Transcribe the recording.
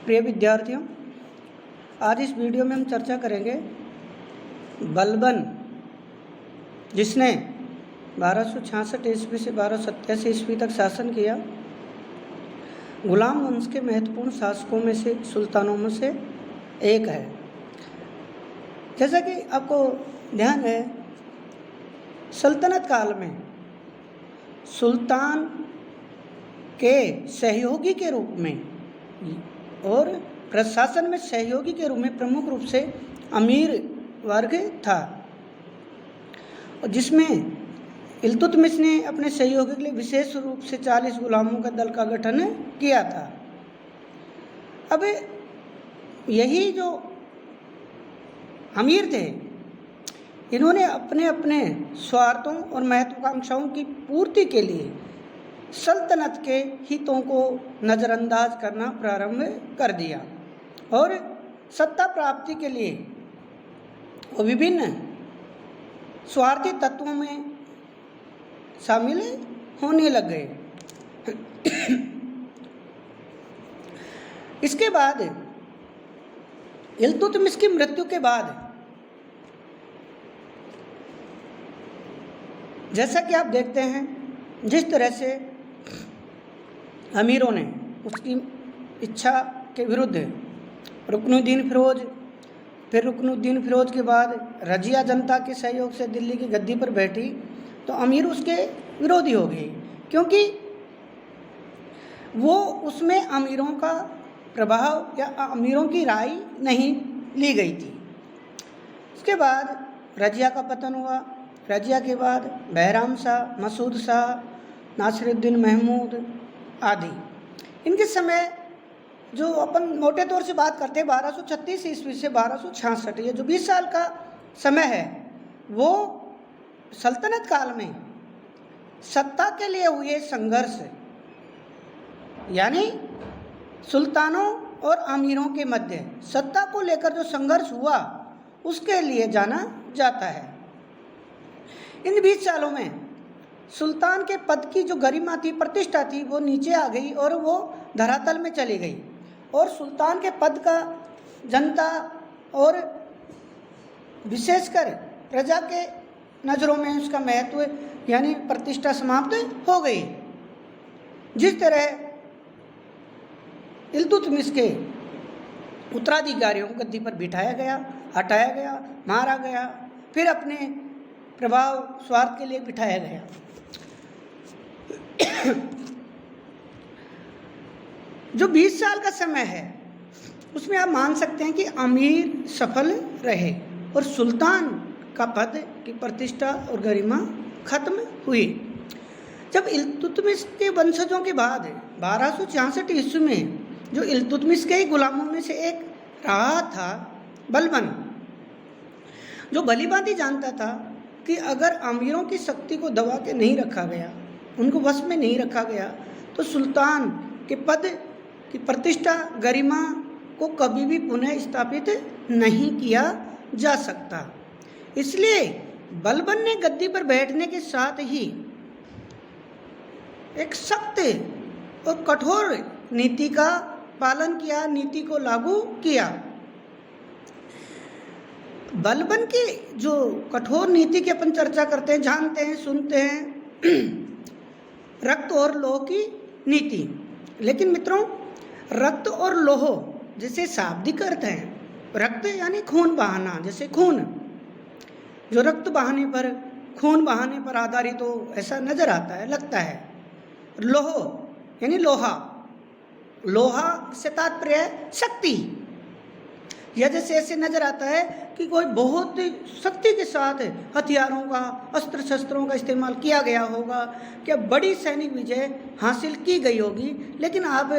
प्रिय विद्यार्थियों, आज इस वीडियो में हम चर्चा करेंगे बलबन, जिसने 1266 ईस्वी से 1287 ईस्वी तक शासन किया, गुलाम वंश के महत्वपूर्ण शासकों में से, सुल्तानों में से एक है। जैसा कि आपको ध्यान है, सल्तनत काल में सुल्तान के सहयोगी के रूप में और प्रशासन में सहयोगी के रूप में प्रमुख रूप से अमीर वर्ग था, और जिसमें इल्तुतमिश ने अपने सहयोगी के लिए विशेष रूप से 40 गुलामों का दल का गठन किया था। अब यही जो अमीर थे, इन्होंने अपने अपने स्वार्थों और महत्वाकांक्षाओं की पूर्ति के लिए सल्तनत के हितों को नज़रअंदाज करना प्रारंभ कर दिया और सत्ता प्राप्ति के लिए वो विभिन्न स्वार्थी तत्वों में शामिल होने लग गए। इसके बाद इल्तुतमिश की मृत्यु के बाद, जैसा कि आप देखते हैं, जिस तरह से अमीरों ने उसकी इच्छा के विरुद्ध रुकनुद्दीन फिरोज, फिर रुकनुद्दीन फिरोज के बाद रजिया जनता के सहयोग से दिल्ली की गद्दी पर बैठी, तो अमीर उसके विरोधी हो गए, क्योंकि वो उसमें अमीरों का प्रभाव या अमीरों की राय नहीं ली गई थी। उसके बाद रजिया का पतन हुआ। रजिया के बाद बहराम शाह, मसूद शाह, नासिरुद्दीन महमूद आदि, इनके समय जो अपन मोटे तौर से बात करते हैं 1236 ईस्वी से 1266, ये जो 20 साल का समय है, वो सल्तनत काल में सत्ता के लिए हुए संघर्ष, यानी सुल्तानों और अमीरों के मध्य सत्ता को लेकर जो संघर्ष हुआ, उसके लिए जाना जाता है। इन 20 सालों में सुल्तान के पद की जो गरिमा थी, प्रतिष्ठा थी, वो नीचे आ गई और वो धरातल में चली गई, और सुल्तान के पद का जनता और विशेषकर प्रजा के नज़रों में उसका महत्व यानी प्रतिष्ठा समाप्त हो गई। जिस तरह इल्तुतमिश के उत्तराधिकारियों को गद्दी पर बिठाया गया, हटाया गया, मारा गया, फिर अपने प्रभाव स्वार्थ के लिए बिठाया गया। जो 20 साल का समय है, उसमें आप मान सकते हैं कि अमीर सफल रहे और सुल्तान का पद की प्रतिष्ठा और गरिमा खत्म हुई। जब इल्तुतमिश के वंशजों के बाद 1266 ईस्वी में जो इल्तुतमिश के ही गुलामों में से एक रहा था बलबन, जो भलीभांति जानता था कि अगर अमीरों की शक्ति को दबा के नहीं रखा गया, उनको वश में नहीं रखा गया, तो सुल्तान के पद की प्रतिष्ठा गरिमा को कभी भी पुनः स्थापित नहीं किया जा सकता। इसलिए बलबन ने गद्दी पर बैठने के साथ ही एक सख्त और कठोर नीति का पालन किया, नीति को लागू किया। बलबन की जो कठोर नीति की अपन चर्चा करते हैं, जानते हैं, सुनते हैं, रक्त और लोह की नीति। लेकिन मित्रों, रक्त और लोह जैसे शाब्दिक अर्थ हैं, रक्त यानी खून बहाना, जैसे खून, जो रक्त बहाने पर, खून बहाने पर आधारित हो, ऐसा नजर आता है, लगता है। लोह यानी लोहा, लोहा से तात्पर्य है शक्ति। यह जैसे ऐसे नजर आता है कि कोई बहुत शक्ति के साथ हथियारों का, अस्त्र शस्त्रों का इस्तेमाल किया गया होगा, क्या बड़ी सैनिक विजय हासिल की गई होगी। लेकिन आप